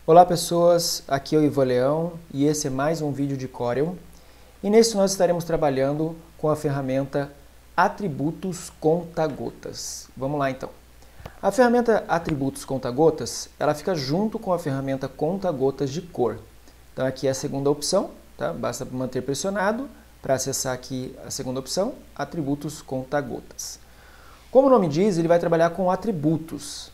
Olá pessoas, aqui é o Ivan Leão e esse é mais um vídeo de Corel. E nesse nós estaremos trabalhando com a ferramenta Atributos Conta-Gotas. Vamos lá então. A ferramenta Atributos Conta-Gotas, ela fica junto com a ferramenta Conta-Gotas de cor. Então aqui é a segunda opção, tá? Basta manter pressionado para acessar aqui a segunda opção, Atributos Conta-Gotas. Como o nome diz, ele vai trabalhar com atributos.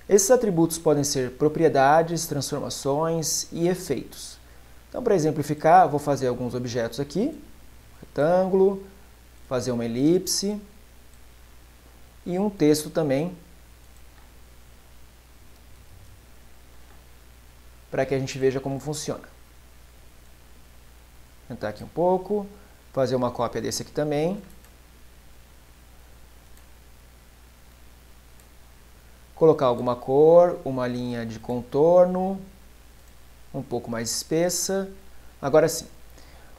Esses atributos podem ser propriedades, transformações e efeitos. Então, para exemplificar, vou fazer alguns objetos aqui, retângulo, fazer uma elipse e um texto também, para que a gente veja como funciona. Vou tentar aqui um pouco, fazer uma cópia desse aqui também. Colocar alguma cor, uma linha de contorno, um pouco mais espessa. Agora sim,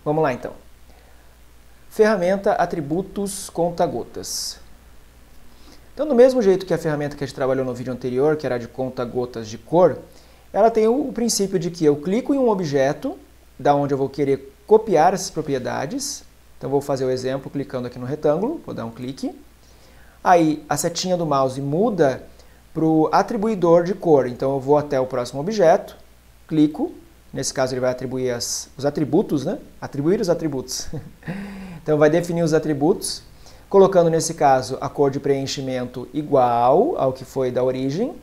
vamos lá então. Ferramenta Atributos Conta-Gotas. Então, do mesmo jeito que a ferramenta que a gente trabalhou no vídeo anterior, que era de conta-gotas de cor, ela tem o princípio de que eu clico em um objeto, da onde eu vou querer copiar essas propriedades. Então, vou fazer o exemplo clicando aqui no retângulo, vou dar um clique. Aí, a setinha do mouse muda para o atribuidor de cor. Então eu vou até o próximo objeto, clico, nesse caso ele vai atribuir os atributos, né? Atribuir os atributos. Então vai definir os atributos, colocando nesse caso a cor de preenchimento igual ao que foi da origem,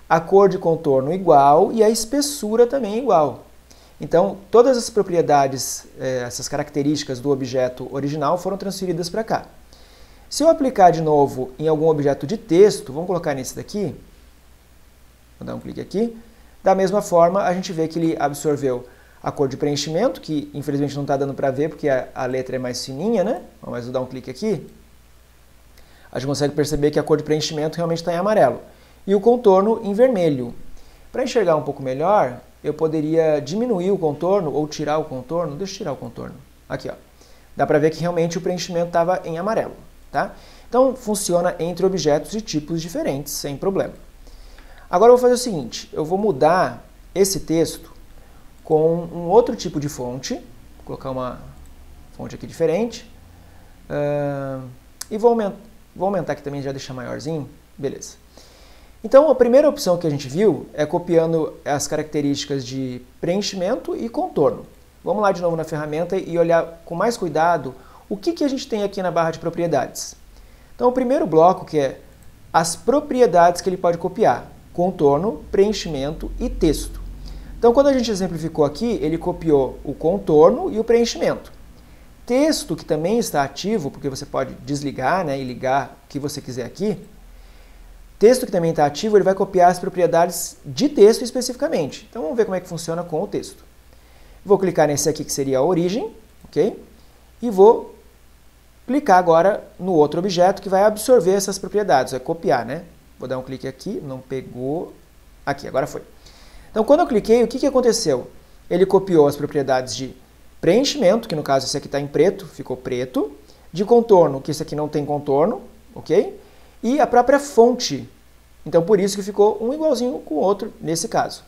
a cor de contorno igual e a espessura também igual. Então todas as propriedades, essas características do objeto original foram transferidas para cá. Se eu aplicar de novo em algum objeto de texto, vamos colocar nesse daqui, vou dar um clique aqui, da mesma forma a gente vê que ele absorveu a cor de preenchimento, que infelizmente não está dando para ver porque a letra é mais fininha, né? Mas vou dar um clique aqui, a gente consegue perceber que a cor de preenchimento realmente está em amarelo, e o contorno em vermelho. Para enxergar um pouco melhor, eu poderia diminuir o contorno ou tirar o contorno, deixa eu tirar o contorno, aqui ó, dá para ver que realmente o preenchimento estava em amarelo. Tá? Então, funciona entre objetos de tipos diferentes, sem problema. Agora eu vou fazer o seguinte, eu vou mudar esse texto com um outro tipo de fonte, vou colocar uma fonte aqui diferente, e vou aumentar aqui também, já deixar maiorzinho, beleza. Então, a primeira opção que a gente viu é copiando as características de preenchimento e contorno. Vamos lá de novo na ferramenta e olhar com mais cuidado o que a gente tem aqui na barra de propriedades. Então, o primeiro bloco que é as propriedades que ele pode copiar, contorno, preenchimento e texto. Então, quando a gente exemplificou aqui, ele copiou o contorno e o preenchimento. Texto, que também está ativo, porque você pode desligar, né, e ligar o que você quiser aqui. Texto que também está ativo, ele vai copiar as propriedades de texto especificamente. Então, vamos ver como é que funciona com o texto. Vou clicar nesse aqui que seria a origem, ok? E vou clicar agora no outro objeto que vai absorver essas propriedades, vai copiar, né? Vou dar um clique aqui, não pegou, aqui, agora foi. Então, quando eu cliquei, o que aconteceu? Ele copiou as propriedades de preenchimento, que no caso esse aqui está em preto, ficou preto, de contorno, que esse aqui não tem contorno, ok? E a própria fonte, então por isso que ficou um igualzinho com o outro nesse caso.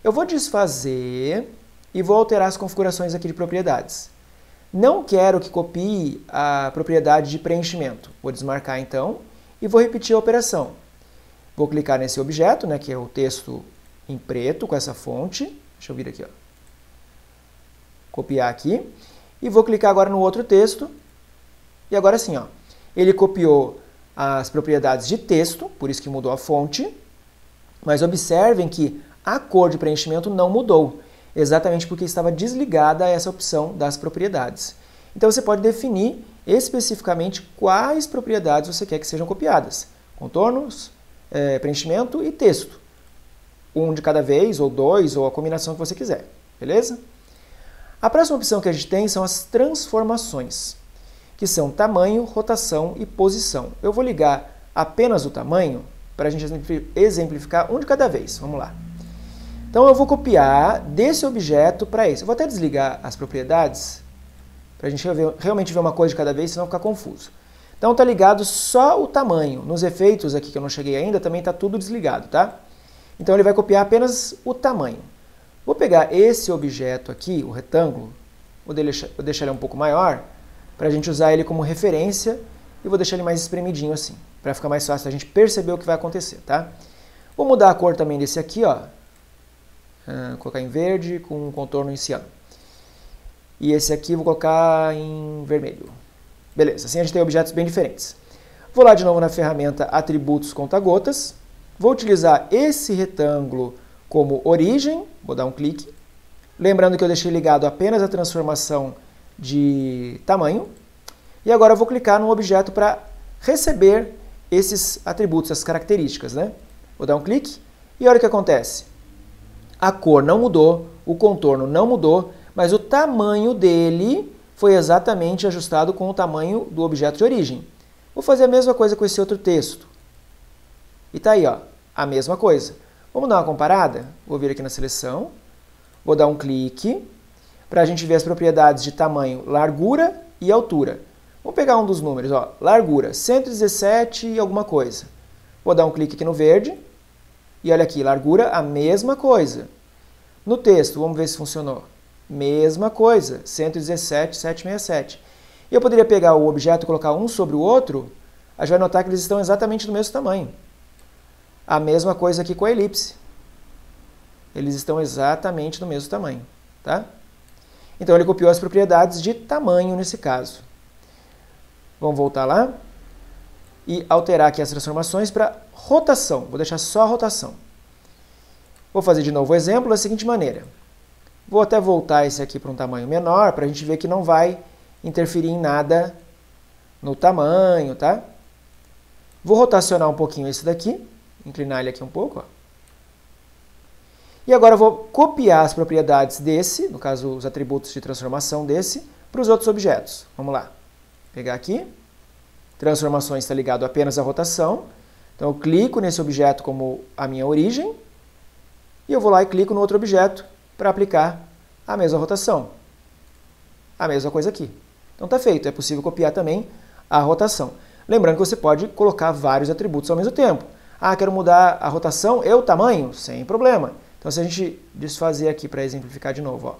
Eu vou desfazer e vou alterar as configurações aqui de propriedades. Não quero que copie a propriedade de preenchimento. Vou desmarcar então e vou repetir a operação. Vou clicar nesse objeto, né, que é o texto em preto com essa fonte. Deixa eu vir aqui, ó. Copiar aqui. E vou clicar agora no outro texto. E agora sim, ó, ele copiou as propriedades de texto, por isso que mudou a fonte. Mas observem que a cor de preenchimento não mudou. Exatamente porque estava desligada essa opção das propriedades. Então você pode definir especificamente quais propriedades você quer que sejam copiadas. Contornos, preenchimento e texto. Um de cada vez, ou dois, ou a combinação que você quiser. Beleza? A próxima opção que a gente tem são as transformações, que são tamanho, rotação e posição. Eu vou ligar apenas o tamanho para a gente exemplificar um de cada vez. Vamos lá. Então eu vou copiar desse objeto para esse. Eu vou até desligar as propriedades, para a gente realmente ver uma coisa de cada vez, senão ficar confuso. Então está ligado só o tamanho. Nos efeitos aqui que eu não cheguei ainda, também está tudo desligado, tá? Então ele vai copiar apenas o tamanho. Vou pegar esse objeto aqui, o retângulo, vou deixar ele um pouco maior, para a gente usar ele como referência, e vou deixar ele mais espremidinho assim, para ficar mais fácil a gente perceber o que vai acontecer, tá? Vou mudar a cor também desse aqui, ó. Colocar em verde com um contorno em ciano. E esse aqui vou colocar em vermelho. Beleza, assim a gente tem objetos bem diferentes. Vou lá de novo na ferramenta Atributos Conta-Gotas. Vou utilizar esse retângulo como origem. Vou dar um clique. Lembrando que eu deixei ligado apenas a transformação de tamanho. E agora eu vou clicar no objeto para receber esses atributos, essas características, né? Vou dar um clique e olha o que acontece. A cor não mudou, o contorno não mudou, mas o tamanho dele foi exatamente ajustado com o tamanho do objeto de origem. Vou fazer a mesma coisa com esse outro texto. E tá aí, ó, a mesma coisa. Vamos dar uma comparada? Vou vir aqui na seleção, vou dar um clique para a gente ver as propriedades de tamanho, largura e altura. Vamos pegar um dos números, ó, largura, 117 e alguma coisa. Vou dar um clique aqui no verde e olha aqui, largura, a mesma coisa. No texto, vamos ver se funcionou. Mesma coisa, 117,767. E eu poderia pegar o objeto e colocar um sobre o outro, a gente vai notar que eles estão exatamente do mesmo tamanho. A mesma coisa aqui com a elipse. Eles estão exatamente do mesmo tamanho, tá? Então ele copiou as propriedades de tamanho nesse caso. Vamos voltar lá e alterar aqui as transformações para rotação. Vou deixar só a rotação. Vou fazer de novo o exemplo da seguinte maneira. Vou até voltar esse aqui para um tamanho menor, para a gente ver que não vai interferir em nada no tamanho, tá? Vou rotacionar um pouquinho esse daqui, inclinar ele aqui um pouco, ó. E agora eu vou copiar as propriedades desse, no caso os atributos de transformação desse, para os outros objetos. Vamos lá. Pegar aqui, transformações está ligado apenas à rotação, então eu clico nesse objeto como a minha origem, e eu vou lá e clico no outro objeto para aplicar a mesma rotação. A mesma coisa aqui. Então está feito, é possível copiar também a rotação. Lembrando que você pode colocar vários atributos ao mesmo tempo. Ah, quero mudar a rotação e o tamanho? Sem problema. Então se a gente desfazer aqui para exemplificar de novo, ó.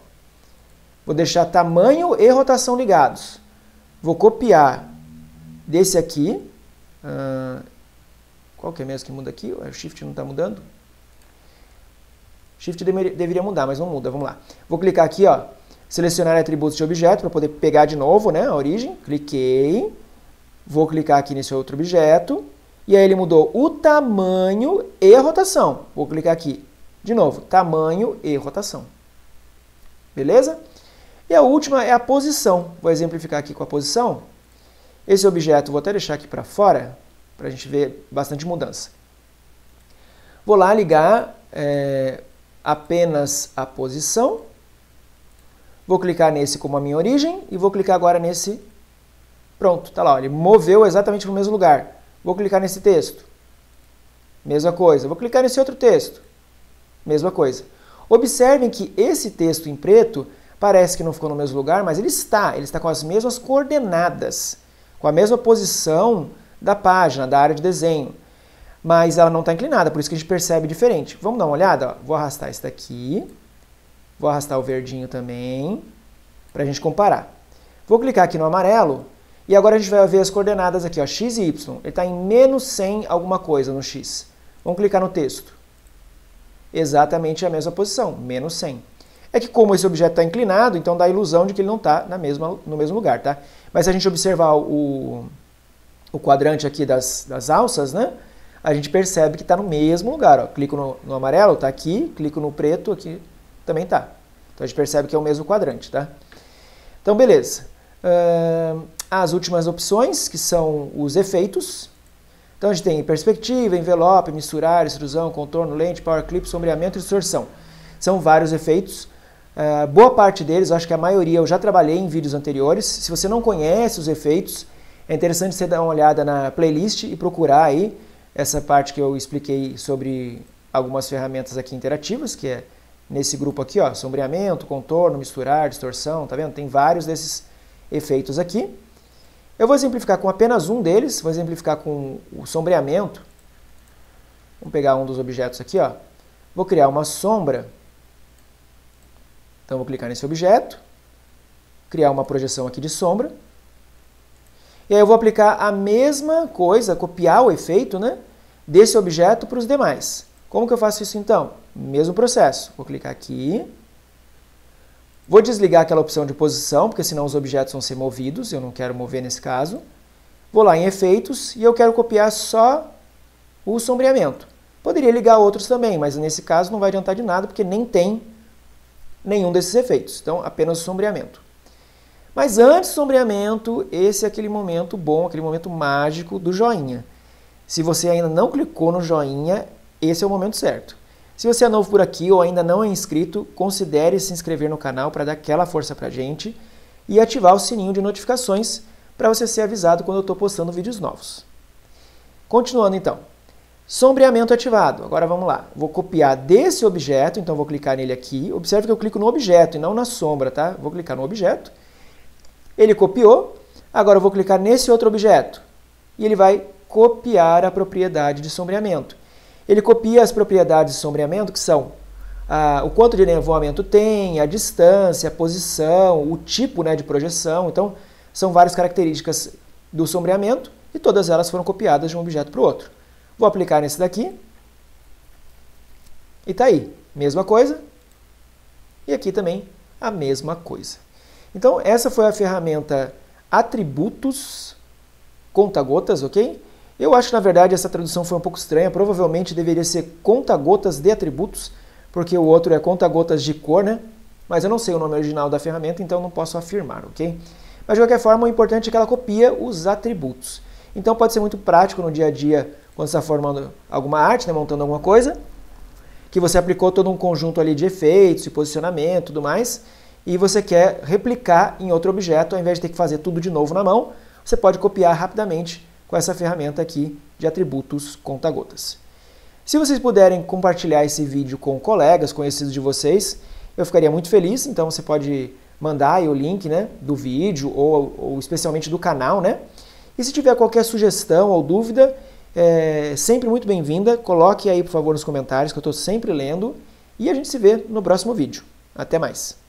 Vou deixar tamanho e rotação ligados. Vou copiar desse aqui. Qual que é mesmo que muda aqui? O Shift não está mudando? Shift deveria mudar, mas não muda. Vamos lá. Vou clicar aqui, ó, selecionar atributos de objeto para poder pegar de novo, né, a origem. Cliquei. Vou clicar aqui nesse outro objeto. E aí ele mudou o tamanho e a rotação. Vou clicar aqui. De novo, tamanho e rotação. Beleza? E a última é a posição. Vou exemplificar aqui com a posição. Esse objeto vou até deixar aqui para fora, para a gente ver bastante mudança. Vou lá ligar apenas a posição. Vou clicar nesse como a minha origem e vou clicar agora nesse. Pronto, tá lá, ó, ele moveu exatamente para o mesmo lugar. Vou clicar nesse texto. Mesma coisa. Vou clicar nesse outro texto. Mesma coisa. Observem que esse texto em preto parece que não ficou no mesmo lugar, mas ele está com as mesmas coordenadas, com a mesma posição da página, da área de desenho. Mas ela não está inclinada, por isso que a gente percebe diferente. Vamos dar uma olhada? Ó. Vou arrastar esse daqui. Vou arrastar o verdinho também, para a gente comparar. Vou clicar aqui no amarelo, e agora a gente vai ver as coordenadas aqui, ó, x e y. Ele está em menos 100 alguma coisa no x. Vamos clicar no texto. Exatamente a mesma posição, menos 100. É que como esse objeto está inclinado, então dá a ilusão de que ele não está no mesmo lugar, tá? Mas se a gente observar o quadrante aqui das alças, né? A gente percebe que está no mesmo lugar, ó. Clico no amarelo, está aqui, clico no preto, aqui também está. Então a gente percebe que é o mesmo quadrante, tá? Então, beleza. As últimas opções, que são os efeitos. Então a gente tem perspectiva, envelope, misturar, extrusão, contorno, lente, power clip, sombreamento e distorção. São vários efeitos. Boa parte deles, eu acho que a maioria eu já trabalhei em vídeos anteriores. Se você não conhece os efeitos, é interessante você dar uma olhada na playlist e procurar aí essa parte que eu expliquei sobre algumas ferramentas aqui interativas, que é nesse grupo aqui, ó, sombreamento, contorno, misturar, distorção, tá vendo? Tem vários desses efeitos aqui. Eu vou exemplificar com apenas um deles, vou exemplificar com o sombreamento. Vamos pegar um dos objetos aqui, ó. Vou criar uma sombra. Então, vou clicar nesse objeto, criar uma projeção aqui de sombra. E aí eu vou aplicar a mesma coisa, copiar o efeito, né, desse objeto para os demais. Como que eu faço isso então? Mesmo processo. Vou clicar aqui. Vou desligar aquela opção de posição, porque senão os objetos vão ser movidos. Eu não quero mover nesse caso. Vou lá em efeitos e eu quero copiar só o sombreamento. Poderia ligar outros também, mas nesse caso não vai adiantar de nada, porque nem tem nenhum desses efeitos. Então, apenas o sombreamento. Mas antes do sombreamento, esse é aquele momento bom, aquele momento mágico do joinha. Se você ainda não clicou no joinha, esse é o momento certo. Se você é novo por aqui ou ainda não é inscrito, considere se inscrever no canal para dar aquela força pra gente e ativar o sininho de notificações para você ser avisado quando eu estou postando vídeos novos. Continuando então. Sombreamento ativado. Agora vamos lá. Vou copiar desse objeto, então vou clicar nele aqui. Observe que eu clico no objeto e não na sombra, tá? Vou clicar no objeto. Ele copiou, agora eu vou clicar nesse outro objeto e ele vai copiar a propriedade de sombreamento. Ele copia as propriedades de sombreamento, que são o quanto de nevoamento tem, a distância, a posição, o tipo, né, de projeção. Então, são várias características do sombreamento e todas elas foram copiadas de um objeto para o outro. Vou aplicar nesse daqui e está aí. Mesma coisa. E aqui também a mesma coisa. Então, essa foi a ferramenta Atributos Conta-Gotas, ok? Eu acho que, na verdade, essa tradução foi um pouco estranha. Provavelmente deveria ser Conta-Gotas de Atributos, porque o outro é Conta-Gotas de Cor, né? Mas eu não sei o nome original da ferramenta, então não posso afirmar, ok? Mas, de qualquer forma, o importante é que ela copia os atributos. Então, pode ser muito prático no dia a dia, quando você está formando alguma arte, né, montando alguma coisa, que você aplicou todo um conjunto ali de efeitos, de posicionamento e tudo mais, e você quer replicar em outro objeto, ao invés de ter que fazer tudo de novo na mão, você pode copiar rapidamente com essa ferramenta aqui de atributos conta-gotas. Se vocês puderem compartilhar esse vídeo com colegas, conhecidos de vocês, eu ficaria muito feliz. Então você pode mandar aí o link, né, do vídeo ou especialmente do canal, né? E se tiver qualquer sugestão ou dúvida, sempre muito bem-vinda. Coloque aí, por favor, nos comentários, que eu estou sempre lendo. E a gente se vê no próximo vídeo. Até mais!